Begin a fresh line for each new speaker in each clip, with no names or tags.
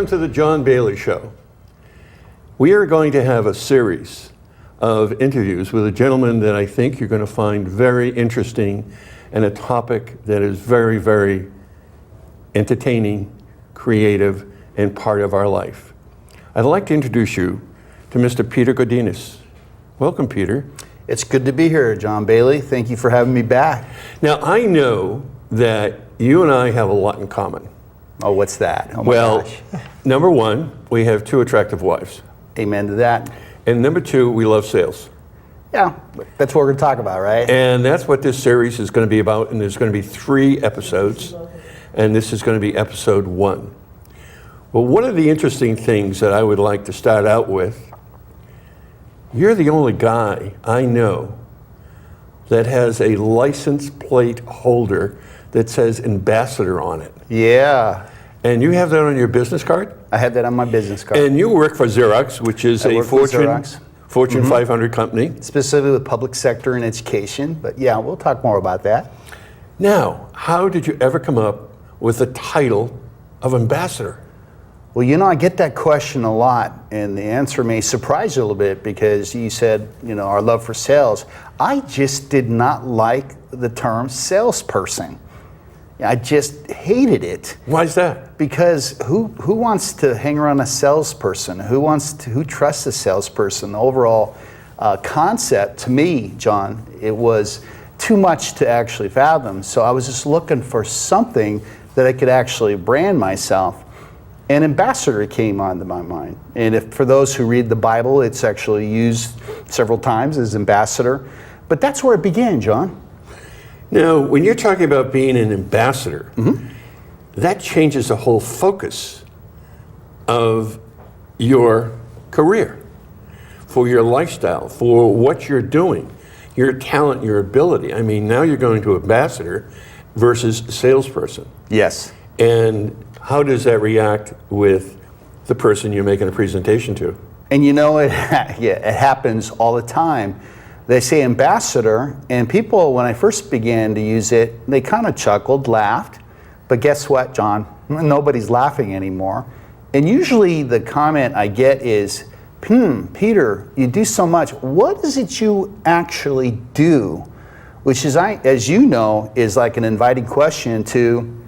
Welcome to the John Baillie Show. We are going to have a series of interviews with a gentleman that I think you're going to find very interesting and a topic that is very, very entertaining, creative, and part of our life. I'd like to introduce you to Mr. Peter Godinez. Welcome, Peter.
It's good to be here, John Baillie. Thank you for having me back.
Now, I know that you and I have a lot in common.
Oh, what's that? Oh my gosh.
Number one, we have two attractive wives.
Amen to that.
And number two, we love sales.
Yeah, that's what we're going to talk about, right?
And that's what this series is going to be about. And there's going to be 3 episodes. And this is going to be episode 1. Well, one of the interesting things that I would like to start out with, you're the only guy I know that has a license plate holder that says Ambassador on it.
Yeah.
And you have that on your business card?
I have that on my business card.
And you work for Xerox, which is a Fortune 500 company.
Specifically with public sector and education. But yeah, we'll talk more about that.
Now, how did you ever come up with the title of Ambassador?
Well, you know, I get that question a lot, and the answer may surprise you a little bit because you said, you know, our love for sales. I just did not like the term salesperson. I just hated it.
Why is that?
Because who wants to hang around a salesperson? Who trusts a salesperson? The overall concept to me, John, it was too much to actually fathom. So I was just looking for something that I could actually brand myself. And ambassador came onto my mind. And for those who read the Bible, it's actually used several times as ambassador. But that's where it began, John.
Now, when you're talking about being an ambassador, that changes the whole focus of your career, for your lifestyle, for what you're doing, your talent, your ability. I mean, now you're going to ambassador versus salesperson.
Yes.
And how does that react with the person you're making a presentation to?
And you know, it happens all the time. They say ambassador, and people, when I first began to use it, they kind of chuckled, laughed. But guess what, John? Nobody's laughing anymore. And usually the comment I get is, Peter, you do so much. What is it you actually do? Which is, as you know, is like an inviting question to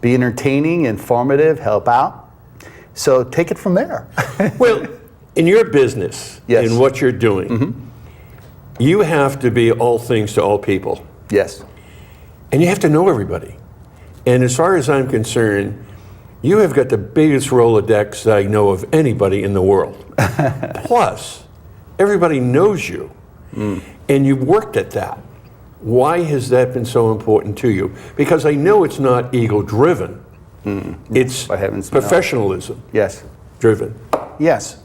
be entertaining, informative, help out. So take it from there.
Well, in your business,
yes,
in what you're doing, you have to be all things to all people.
Yes.
And you have to know everybody. And as far as I'm concerned, you have got the biggest Rolodex that I know of anybody in the world. Plus, everybody knows you. And you've worked at that. Why has that been so important to you? Because I know it's not ego-driven. It's professionalism.
Yes.
Driven.
Yes.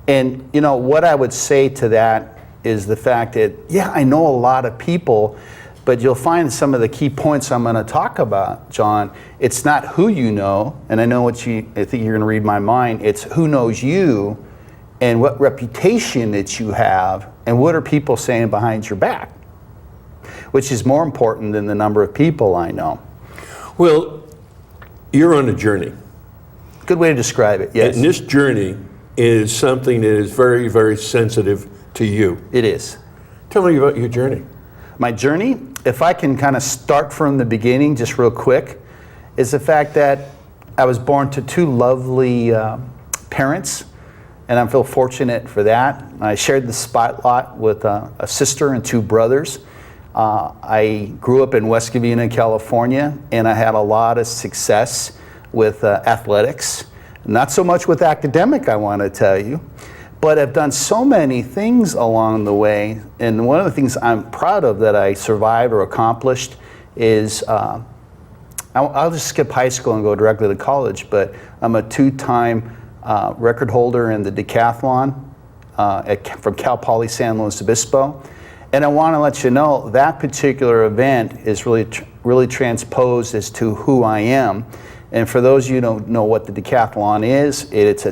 And you know, what I would say to that is the fact that, yeah, I know a lot of people, but you'll find some of the key points I'm going to talk about, John. It's not who you know, and I think you're going to read my mind. It's who knows you and what reputation that you have and what are people saying behind your back, which is more important than the number of people I know.
Well, you're on a journey.
Good way to describe it, yes.
And this journey is something that is very, very sensitive to you.
It is.
Tell me about your journey.
My journey, if I can kind of start from the beginning just real quick, is the fact that I was born to 2 lovely parents, and I feel fortunate for that. I shared the spotlight with a sister and 2 brothers. I grew up in West Covina, California, and I had a lot of success with athletics. Not so much with academic, I want to tell you, but I've done so many things along the way. And one of the things I'm proud of that I survived or accomplished is, I'll just skip high school and go directly to college, but I'm a 2-time record holder in the decathlon from Cal Poly San Luis Obispo. And I want to let you know that particular event is really transposed as to who I am. And for those of you who don't know what the decathlon is, it's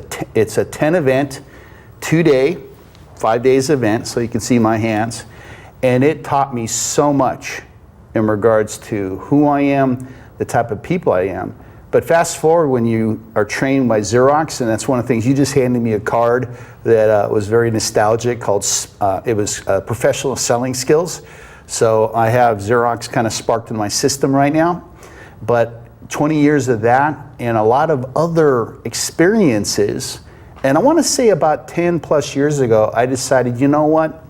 a 10 event, 2-day, 5 days event, so you can see my hands. And it taught me so much in regards to who I am, the type of people I am. But fast forward when you are trained by Xerox, and that's one of the things, you just handed me a card that was very nostalgic called, it was Professional Selling Skills. So I have Xerox kind of sparked in my system right now. But 20 years of that and a lot of other experiences, and I want to say about 10 plus years ago, I decided, you know what?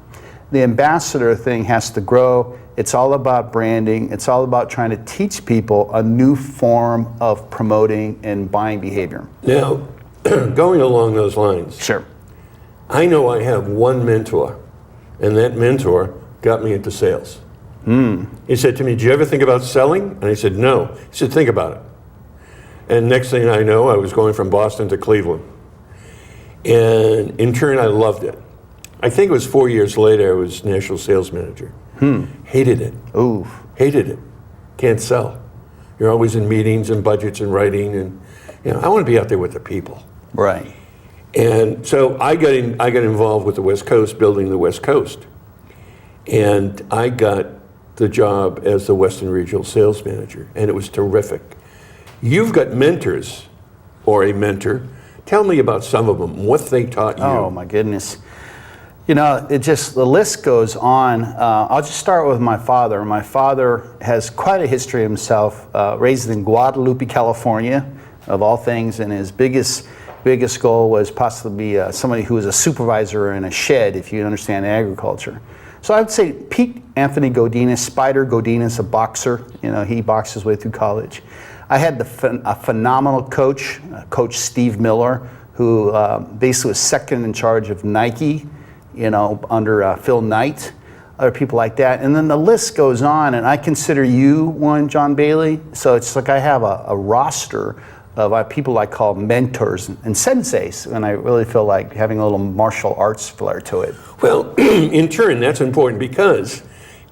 The ambassador thing has to grow. It's all about branding. It's all about trying to teach people a new form of promoting and buying behavior.
Now, going along those lines,
Sure.
I know I have one mentor, and that mentor got me into sales. He said to me, "Do you ever think about selling?" And I said, "No." He said, "Think about it." And next thing I know, I was going from Boston to Cleveland. And in turn, I loved it. I think it was 4 years later, I was national sales manager. Hated it.
Ooh.
Hated it. Can't sell. You're always in meetings and budgets and writing, and I want to be out there with the people.
Right.
And so I got involved with the West Coast, building the West Coast. And I got the job as the Western Regional Sales Manager, and it was terrific. You've got mentors, or a mentor. Tell me about some of them, what they taught you.
Oh my goodness. The list goes on. I'll just start with my father. My father has quite a history himself, raised in Guadalupe, California, of all things, and his biggest goal was possibly be somebody who was a supervisor in a shed, if you understand agriculture. So I would say Pete Anthony Godinez, Spider Godinez, a boxer. He boxed his way through college. I had a phenomenal coach, Coach Steve Miller, who basically was second in charge of Nike, under Phil Knight, other people like that. And then the list goes on, and I consider you one, John Baillie. So it's like I have a roster of people I call mentors and senseis, and I really feel like having a little martial arts flair to it.
Well, in turn, that's important because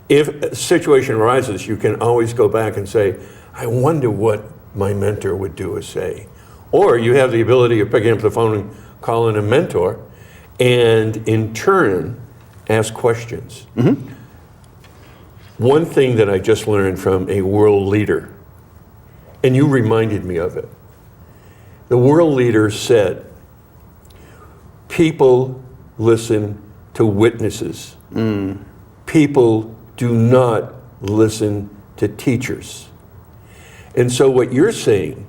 if a situation arises, you can always go back and say, I wonder what my mentor would do or say. Or you have the ability of picking up the phone and calling a mentor, and in turn, ask questions. Mm-hmm. One thing that I just learned from a world leader, and you reminded me of it. The world leader said, people listen to witnesses. People do not listen to teachers. And so what you're saying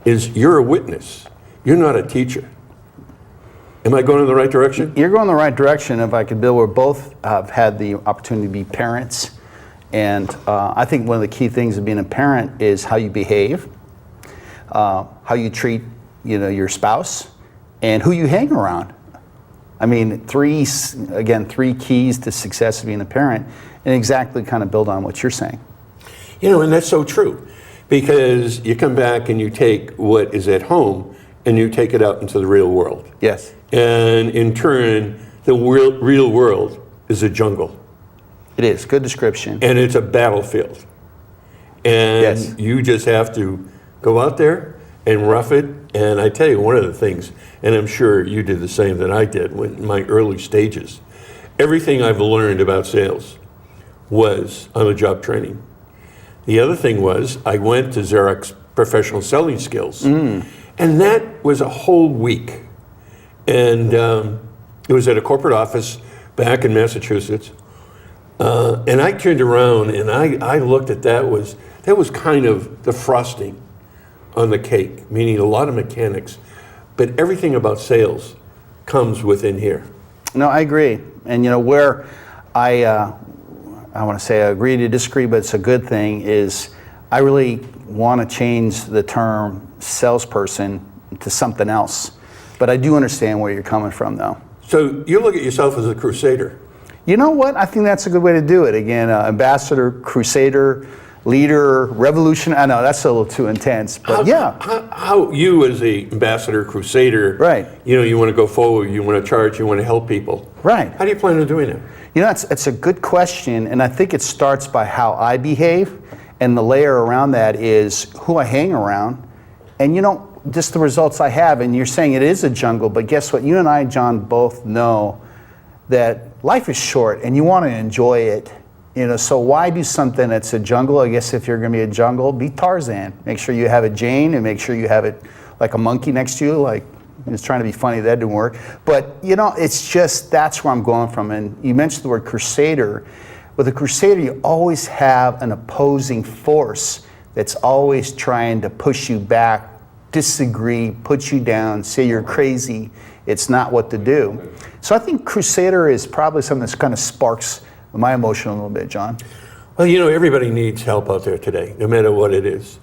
is you're a witness. You're not a teacher. Am I going in the right direction?
You're going in the right direction. If I could build, we both have had the opportunity to be parents. And I think one of the key things of being a parent is how you behave, how you treat your spouse, and who you hang around. I mean, three keys to success of being a parent, and exactly kind of build on what you're saying.
And that's so true, because you come back and you take what is at home and you take it out into the real world.
Yes.
And in turn, the real world is a jungle.
It is. Good description.
And it's a battlefield. And
yes.
You just have to go out there and rough it. And I tell you, one of the things, and I'm sure you did the same that I did in my early stages, everything I've learned about sales was on-the-job training. The other thing was I went to Xerox Professional Selling Skills, and that was a whole week. And it was at a corporate office back in Massachusetts. And I turned around and I looked at that was kind of the frosting on the cake, meaning a lot of mechanics, but everything about sales comes within here.
No, I agree. And where I want to say I agree to disagree, but it's a good thing, is I really want to change the term salesperson to something else. But I do understand where you're coming from, though.
So you look at yourself as a crusader.
You know what? I think that's a good way to do it. Again, ambassador, crusader, leader, revolutionary. I know that's a little too intense, but
How you as a ambassador, crusader,
right?
You want to go forward, you want to charge, you want to help people.
Right.
How do you plan on doing that?
It's a good question, and I think it starts by how I behave, and the layer around that is who I hang around, and just the results I have. And you're saying it is a jungle, but guess what? You and I, John, both know that life is short, and you want to enjoy it So why do something that's a jungle? I guess if you're going to be a jungle, be Tarzan. Make sure you have a Jane, and make sure you have it like a monkey next to you. Like, he was trying to be funny, that didn't work. But it's just, that's where I'm going from. And you mentioned the word crusader. With a crusader, you always have an opposing force that's always trying to push you back, disagree, put you down, say you're crazy. It's not what to do. So I think crusader is probably something that kind of sparks my emotion a little bit, John.
Well, everybody needs help out there today, no matter what it is.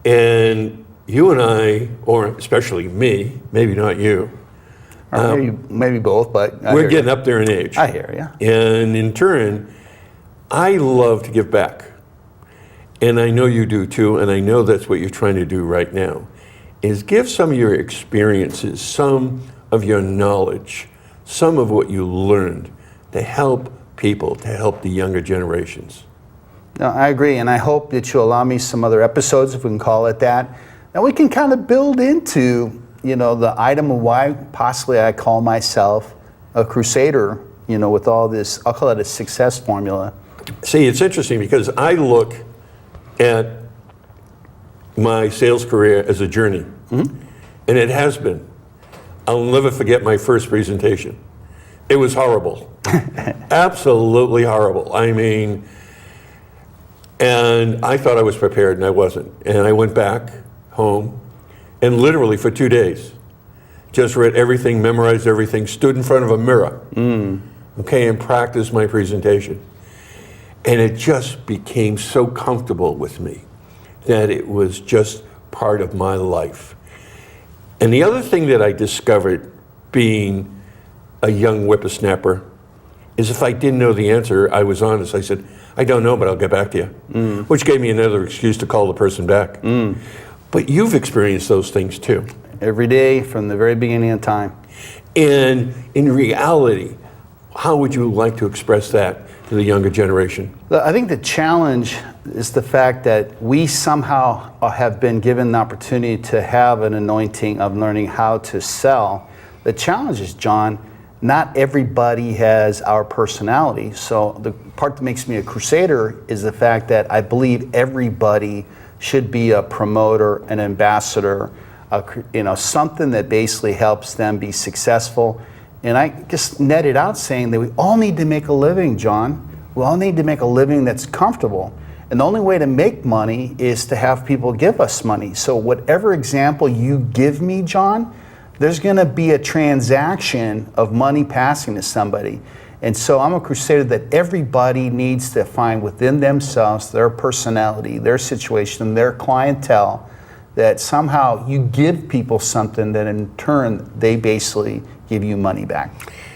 And you and I, or especially me, maybe not you,
Or maybe both, but
we're getting up there in age.
I hear you.
And in turn, I love to give back. And I know you do too, and I know that's what you're trying to do right now, is give some of your experiences, some of your knowledge, some of what you learned to help people, to help the younger generations.
No, I agree, and I hope that you'll allow me some other episodes, if we can call it that, and we can kind of build into, the item of why possibly I call myself a crusader, with all this, I'll call it a success formula.
See, it's interesting because I look at my sales career as a journey, and it has been. I'll never forget my first presentation. It was horrible. Absolutely horrible. I mean, and I thought I was prepared and I wasn't. And I went back home and literally for 2 days just read everything, memorized everything, stood in front of a mirror, and practiced my presentation. And it just became so comfortable with me that it was just part of my life. And the other thing that I discovered being a young whippersnapper is if I didn't know the answer, I was honest. I said, I don't know, but I'll get back to you, which gave me another excuse to call the person back. But you've experienced those things too.
Every day from the very beginning of time.
And in reality, how would you like to express that to the younger generation?
I think the challenge is the fact that we somehow have been given the opportunity to have an anointing of learning how to sell. The challenge is, John, not everybody has our personality. So the part that makes me a crusader is the fact that I believe everybody should be a promoter, an ambassador, something that basically helps them be successful. And I just netted out saying that we all need to make a living, John. We all need to make a living that's comfortable. And the only way to make money is to have people give us money. So whatever example you give me, John, there's going to be a transaction of money passing to somebody. And so I'm a crusader that everybody needs to find within themselves, their personality, their situation, their clientele, that somehow you give people something that in turn they basically give you money back.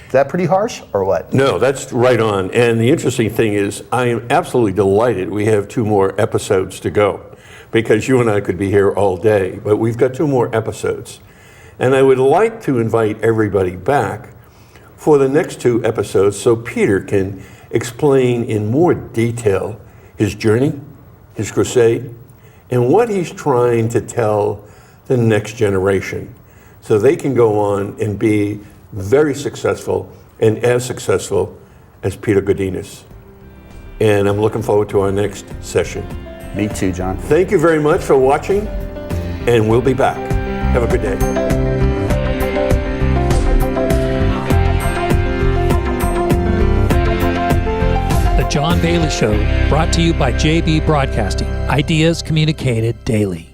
Is that pretty harsh or what?
No, that's right on. And the interesting thing is I am absolutely delighted we have 2 more episodes to go, because you and I could be here all day, but we've got 2 more episodes. And I would like to invite everybody back for the next 2 episodes so Peter can explain in more detail his journey, his crusade, and what he's trying to tell the next generation so they can go on and be very successful and as successful as Peter Godinez. And I'm looking forward to our next session.
Me too, John.
Thank you very much for watching, and we'll be back. Have a good day.
The John Baillie Show, brought to you by JB Broadcasting. Ideas communicated daily.